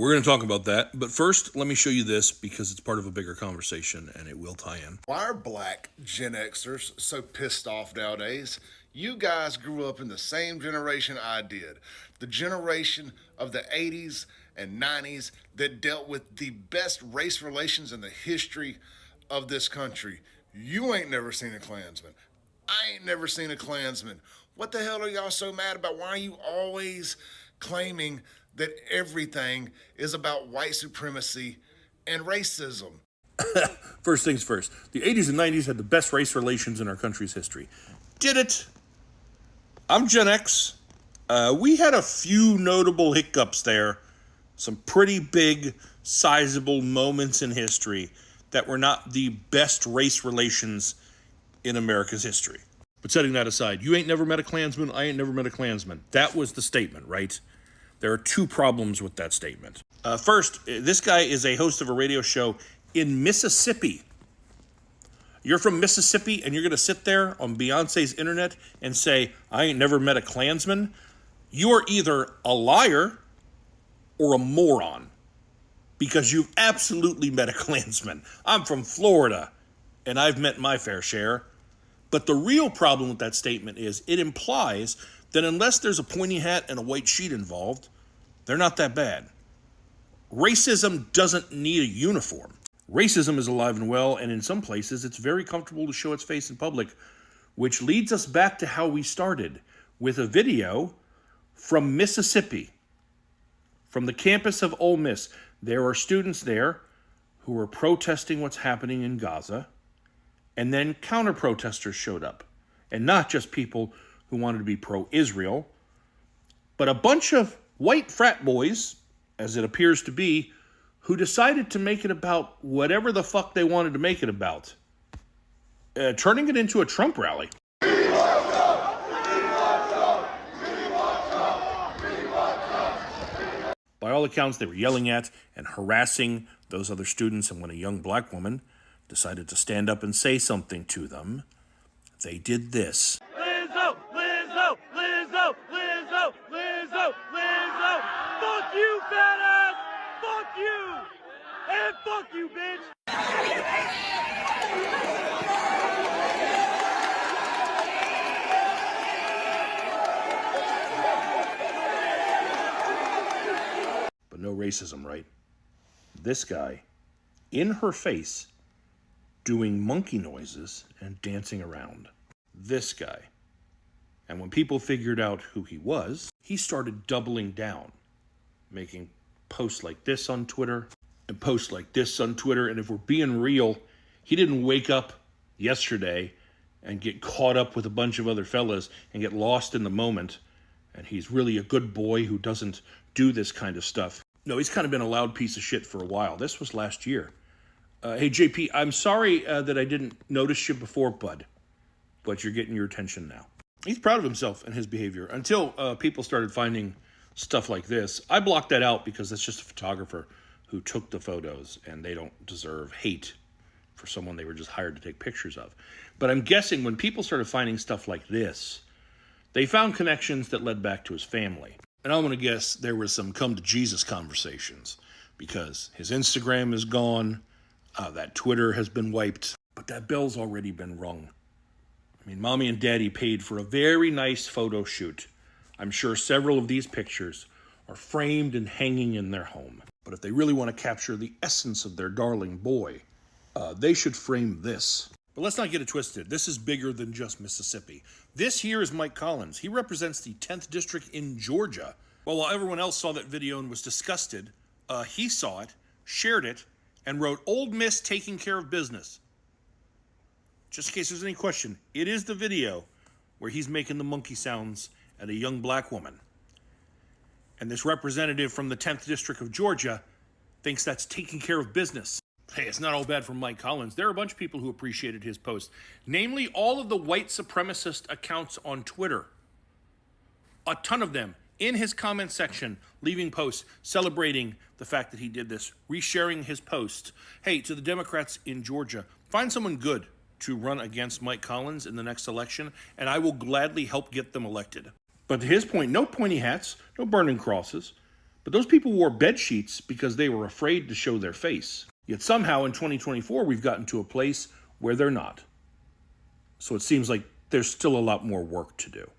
we're going to talk about that. But first, let me show you this because it's part of a bigger conversation and it will tie in. Why are black Gen Xers so pissed off nowadays? You guys grew up in the same generation I did. The generation of the 80s and 90s that dealt with the best race relations in the history of this country. You ain't never seen a Klansman. I ain't never seen a Klansman. What the hell are y'all so mad about? Why are you always claiming that everything is about white supremacy and racism? First things first, the 80s and 90s had the best race relations in our country's history. Did it? I'm Gen X. We had a few notable hiccups there. Some pretty big, sizable moments in history that were not the best race relations in America's history. But setting that aside, you ain't never met a Klansman, I ain't never met a Klansman. That was the statement, right? There are two problems with that statement. First, this guy is a host of a radio show in Mississippi. You're from Mississippi and you're going to sit there on Beyonce's internet and say, I ain't never met a Klansman? You are either a liar or a moron because you've absolutely met a Klansman. I'm from Florida and I've met my fair share. But the real problem with that statement is it implies that unless there's a pointy hat and a white sheet involved, they're not that bad. Racism doesn't need a uniform. Racism is alive and well, and in some places, it's very comfortable to show its face in public, which leads us back to how we started, with a video from Mississippi, from the campus of Ole Miss. There are students there who are protesting what's happening in Gaza, and then counter-protesters showed up, and not just people who wanted to be pro-Israel, but a bunch of white frat boys, as it appears to be, who decided to make it about whatever the fuck they wanted to make it about, turning it into a Trump rally. By all accounts, they were yelling at and harassing those other students, and when a young black woman decided to stand up and say something to them, they did this. Lizzo, Lizzo, Lizzo, Lizzo, Lizzo, Lizzo. Fuck you, fat ass. Fuck you. And fuck you, bitch. But no racism, right? This guy, in her face, doing monkey noises and dancing around. This guy. And when people figured out who he was, he started doubling down, making posts like this on Twitter and posts like this on Twitter. And if we're being real, he didn't wake up yesterday and get caught up with a bunch of other fellas and get lost in the moment. And he's really a good boy who doesn't do this kind of stuff. No, he's kind of been a loud piece of shit for a while. This was last year. Hey, JP, I'm sorry that I didn't notice you before, bud, but you're getting your attention now. He's proud of himself and his behavior until people started finding stuff like this. I blocked that out because that's just a photographer who took the photos, and they don't deserve hate for someone they were just hired to take pictures of. But I'm guessing when people started finding stuff like this, they found connections that led back to his family. And I'm going to guess there were some come to Jesus conversations because his Instagram is gone. That Twitter has been wiped, but that bell's already been rung. I mean, mommy and daddy paid for a very nice photo shoot. I'm sure several of these pictures are framed and hanging in their home. But if they really want to capture the essence of their darling boy, they should frame this. But let's not get it twisted. This is bigger than just Mississippi. This here is Mike Collins. He represents the 10th District in Georgia. Well, while everyone else saw that video and was disgusted, he saw it, shared it, and wrote, "Old Miss taking care of business." Just in case there's any question, it is the video where he's making the monkey sounds at a young black woman. And this representative from the 10th District of Georgia thinks that's taking care of business. Hey, it's not all bad for Mike Collins. There are a bunch of people who appreciated his post, namely all of the white supremacist accounts on Twitter. A ton of them in his comment section, leaving posts celebrating the fact that he did this, resharing his post. Hey, to the Democrats in Georgia, find someone good to run against Mike Collins in the next election, and I will gladly help get them elected. But to his point, no pointy hats, no burning crosses. But those people wore bed sheets because they were afraid to show their face. Yet somehow in 2024, we've gotten to a place where they're not. So it seems like there's still a lot more work to do.